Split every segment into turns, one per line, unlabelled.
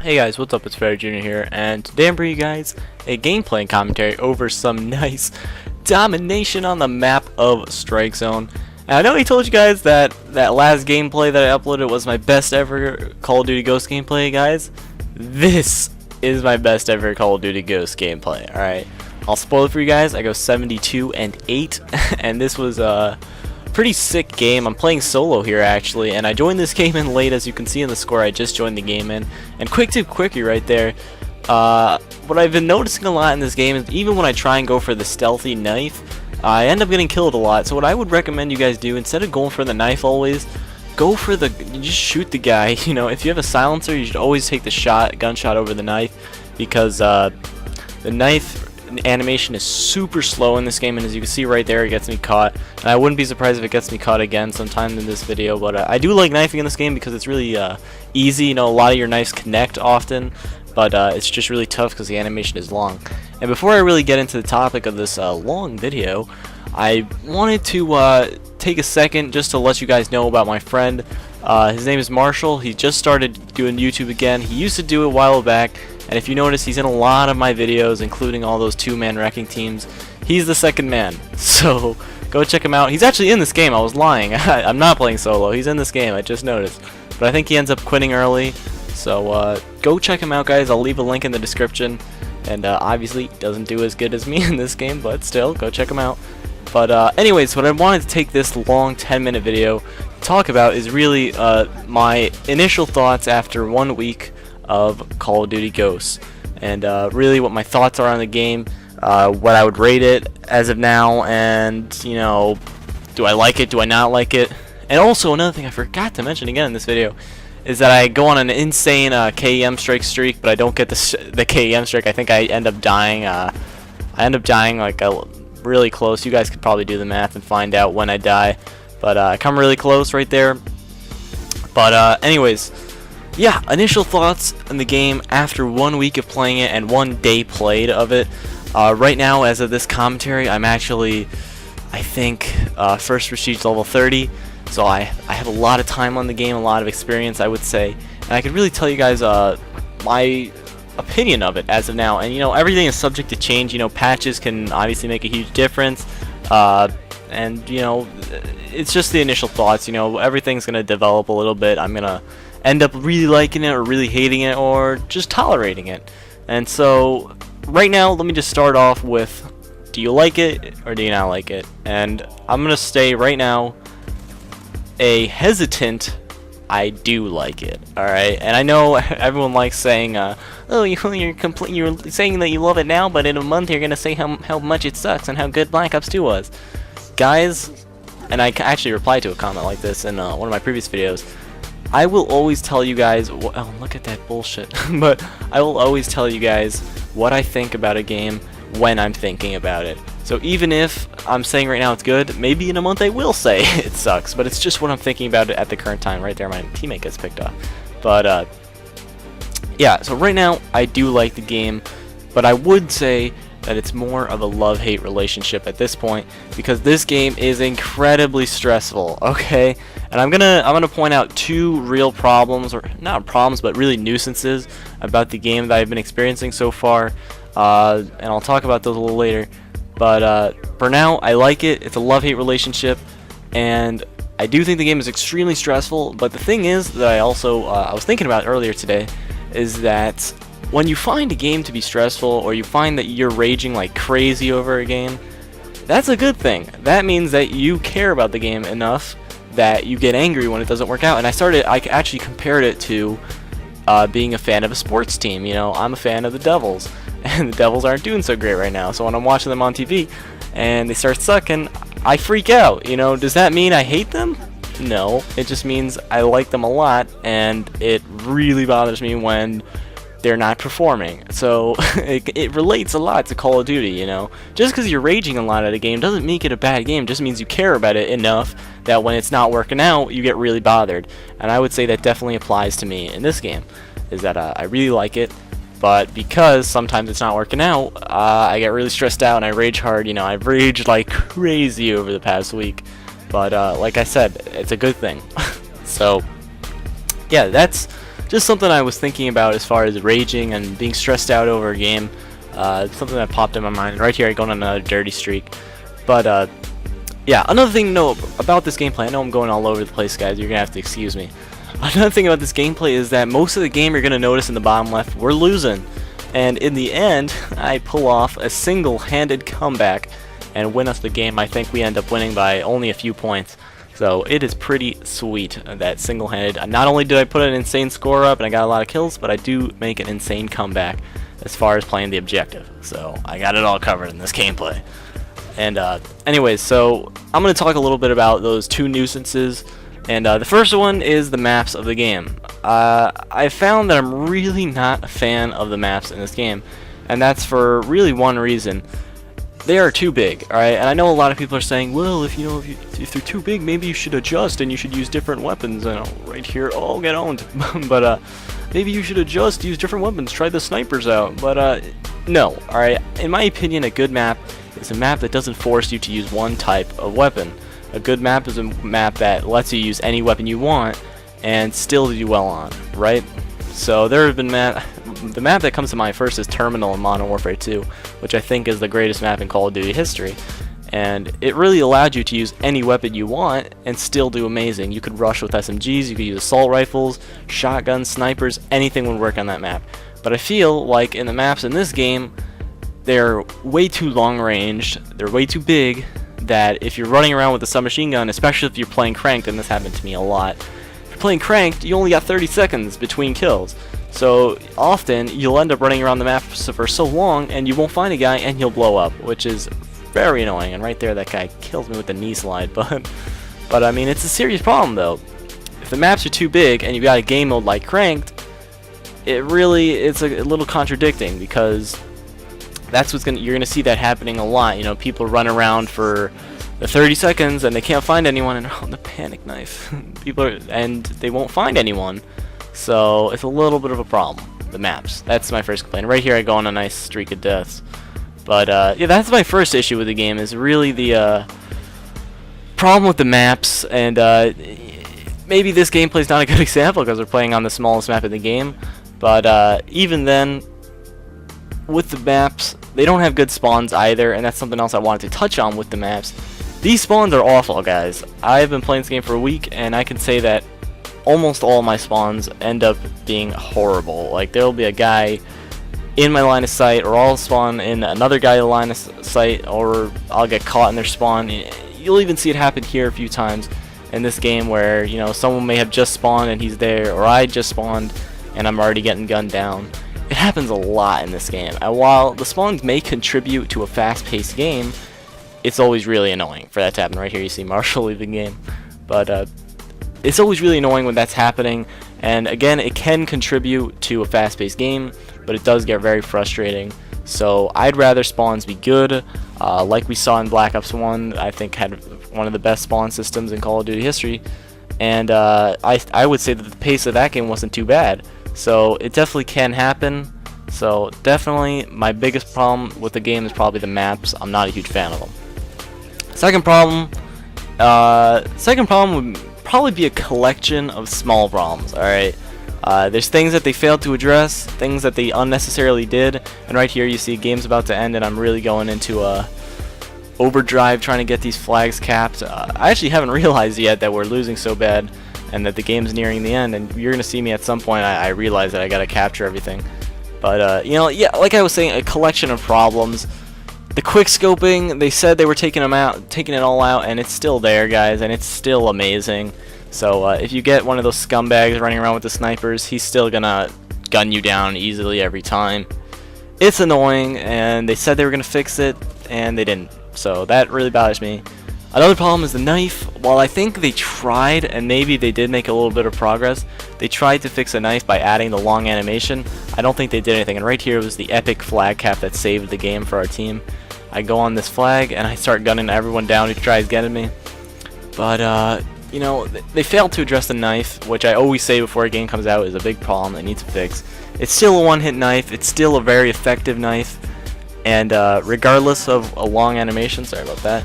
Hey guys, what's up? It's Freddy Jr. here, and today I'm bringing you guys a gameplay and commentary over some nice domination on the map of Strike Zone. And I know I told you guys that last gameplay that I uploaded was my best ever Call of Duty Ghost gameplay, guys. This is my best ever Call of Duty Ghost gameplay, alright? I'll spoil it for you guys. I go 72-8, and this was pretty sick game. I'm playing solo here actually, and I joined this game in late, as you can see in the score. I just joined the game in, and quick tip quickie right there. What I've been noticing a lot in this game is even when I try and go for the stealthy knife, I end up getting killed a lot. So what I would recommend you guys do, instead of going for the knife always, go for the, you just shoot the guy. You know, if you have a silencer, you should always take the gunshot over the knife, because the knife animation is super slow in this game, and as you can see right there, it gets me caught, and I wouldn't be surprised if it gets me caught again sometime in this video. But I do like knifing in this game because it's really easy. You know, a lot of your knives connect often, but it's just really tough because the animation is long. And before I really get into the topic of this long video, I wanted to take a second just to let you guys know about my friend. His name is Marshall. He just started doing YouTube again. He used to do it a while back, and if you notice, he's in a lot of my videos, including all those two-man wrecking teams. He's the second man, so go check him out. He's actually in this game. I was lying. I'm not playing solo. He's in this game. I just noticed. But I think he ends up quitting early, so go check him out, guys. I'll leave a link in the description. And obviously, doesn't do as good as me in this game, but still, go check him out. But anyways, what I wanted to take this long 10-minute video to talk about is really my initial thoughts after 1 week of Call of Duty Ghosts, and really what my thoughts are on the game, what I would rate it as of now, and you know, do I like it, do I not like it. And also another thing I forgot to mention again in this video is that I go on an insane KEM strike streak, but I don't get the KEM strike. I think I end up dying. I end up dying like really close. You guys could probably do the math and find out when I die, but I come really close right there. But anyways, yeah, initial thoughts on the game after 1 week of playing it and 1 day played of it. Right now, as of this commentary, I'm actually, I think, first prestige level 30. So I have a lot of time on the game, a lot of experience, I would say. And I could really tell you guys my opinion of it as of now. And, you know, everything is subject to change. You know, patches can obviously make a huge difference. And, you know, it's just the initial thoughts. You know, everything's going to develop a little bit. I'm going to end up really liking it or really hating it or just tolerating it. And so right now, let me just start off with, do you like it or do you not like it? And I'm going to stay right now a hesitant I do like it. Alright, and I know everyone likes saying oh, you're saying that you love it now, but in a month you're gonna say how much it sucks and how good Black Ops 2 was. Guys, and I actually replied to a comment like this in one of my previous videos, I will always tell you guys, oh, look at that bullshit, but I will always tell you guys what I think about a game when I'm thinking about it. So even if I'm saying right now it's good, maybe in a month I will say it sucks, but it's just what I'm thinking about it at the current time. Right there, my teammate gets picked off. But yeah, so right now I do like the game, but I would say that it's more of a love-hate relationship at this point, because this game is incredibly stressful, okay? And I'm gonna point out 2 real problems, or not problems, but really nuisances about the game that I've been experiencing so far, and I'll talk about those a little later. But for now, I like it. It's a love-hate relationship, and I do think the game is extremely stressful. But the thing is that I also I was thinking about earlier today is that when you find a game to be stressful, or you find that you're raging like crazy over a game, that's a good thing. That means that you care about the game enough that you get angry when it doesn't work out. And I actually compared it to being a fan of a sports team. You know, I'm a fan of the Devils, and the Devils aren't doing so great right now. So when I'm watching them on TV and they start sucking, I freak out. You know, does that mean I hate them? No, it just means I like them a lot, and it really bothers me when they're not performing. So it relates a lot to Call of Duty, you know. Just because you're raging a lot at a game doesn't make it a bad game. It just means you care about it enough that when it's not working out, you get really bothered. And I would say that definitely applies to me in this game, is that I really like it, but because sometimes it's not working out, I get really stressed out and I rage hard. You know, I've raged like crazy over the past week, but like I said, it's a good thing. So yeah, that's just something I was thinking about as far as raging and being stressed out over a game. Something that popped in my mind. Right here I go on another dirty streak. But yeah, another thing to know about this gameplay, I know I'm going all over the place, guys, you're gonna have to excuse me. Another thing about this gameplay is that most of the game you're gonna notice in the bottom left, we're losing. And in the end, I pull off a single-handed comeback and win us the game. I think we end up winning by only a few points. So it is pretty sweet, that single-handed. Not only did I put an insane score up and I got a lot of kills, but I do make an insane comeback as far as playing the objective. So I got it all covered in this gameplay. And anyways, so I'm going to talk a little bit about those two nuisances. And the first one is the maps of the game. I found that I'm really not a fan of the maps in this game, and that's for really one reason. They are too big, alright? And I know a lot of people are saying, well, if they're too big, maybe you should adjust and you should use different weapons. And right here, oh, get owned. But maybe you should adjust, use different weapons, try the snipers out. But no, alright? In my opinion, a good map is a map that doesn't force you to use one type of weapon. A good map is a map that lets you use any weapon you want and still do well on, right? So there have been the map that comes to mind first is Terminal in Modern Warfare 2, which I think is the greatest map in Call of Duty history. And it really allowed you to use any weapon you want and still do amazing. You could rush with SMGs, you could use assault rifles, shotguns, snipers, anything would work on that map. But I feel like in the maps in this game, they're way too long ranged, they're way too big, that if you're running around with a submachine gun, especially if you're playing cranked, and this happened to me a lot, if you're playing cranked, you only got 30 seconds between kills. So often you'll end up running around the map for so long and you won't find a guy and he'll blow up, which is very annoying. And right there that guy kills me with the knee slide, but I mean, it's a serious problem though. If the maps are too big and you got a game mode like cranked, it's a little contradicting, because that's you're gonna see that happening a lot. You know, people run around for the 30 seconds and they can't find anyone, and oh, the panic knife. And they won't find anyone. So it's a little bit of a problem. The maps. That's my first complaint. Right here I go on a nice streak of deaths. But yeah, that's my first issue with the game, is really the problem with the maps. And maybe this gameplay is not a good example because we're playing on the smallest map in the game. But even then, with the maps, they don't have good spawns either, and that's something else I wanted to touch on with the maps. These spawns are awful, guys. I've been playing this game for a week, and I can say that almost all my spawns end up being horrible. Like, there'll be a guy in my line of sight, or I'll spawn in another guy in the line of sight, or I'll get caught in their spawn. You'll even see it happen here a few times in this game, where, you know, someone may have just spawned and he's there, or I just spawned and I'm already getting gunned down. It happens a lot in this game, and while the spawns may contribute to a fast-paced game, it's always really annoying for that to happen. Right here you see Marshall leaving the game, but it's always really annoying when that's happening. And again, it can contribute to a fast-paced game, but it does get very frustrating. So I'd rather spawns be good, like we saw in Black Ops 1. I think had one of the best spawn systems in Call of Duty history, and I would say that the pace of that game wasn't too bad. So it definitely can happen. So definitely my biggest problem with the game is probably the maps. I'm not a huge fan of them. Second problem would probably be a collection of small problems. Alright, there's things that they failed to address, things that they unnecessarily did, and right here you see game's about to end and I'm really going into overdrive trying to get these flags capped. I actually haven't realized yet that we're losing so bad and that the game's nearing the end, and you're gonna see me at some point. I realize that I gotta capture everything, but you know, yeah, like I was saying, a collection of problems. The quick scoping, they said they were taking it all out, and it's still there, guys, and it's still amazing. So if you get one of those scumbags running around with the snipers, he's still gonna gun you down easily every time. It's annoying, and they said they were gonna fix it, and they didn't. So that really bothers me. Another problem is the knife. While I think they tried, and maybe they did make a little bit of progress, they tried to fix a knife by adding the long animation. I don't think they did anything. And right here was the epic flag cap that saved the game for our team. I go on this flag and I start gunning everyone down who tries getting me. But you know, they failed to address the knife, which I always say before a game comes out is a big problem that needs to fix. It's still a one-hit knife. It's still a very effective knife, and regardless of a long animation, sorry about that.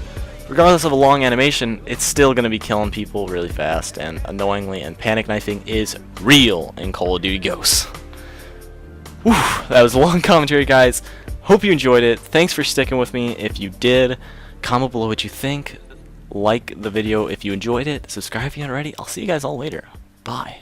regardless of a long animation, it's still going to be killing people really fast and annoyingly, and panic knifing is real in Call of Duty Ghosts. Whew, that was a long commentary, guys. Hope you enjoyed it. Thanks for sticking with me. If you did, comment below what you think. Like the video if you enjoyed it. Subscribe if you haven't already. I'll see you guys all later. Bye.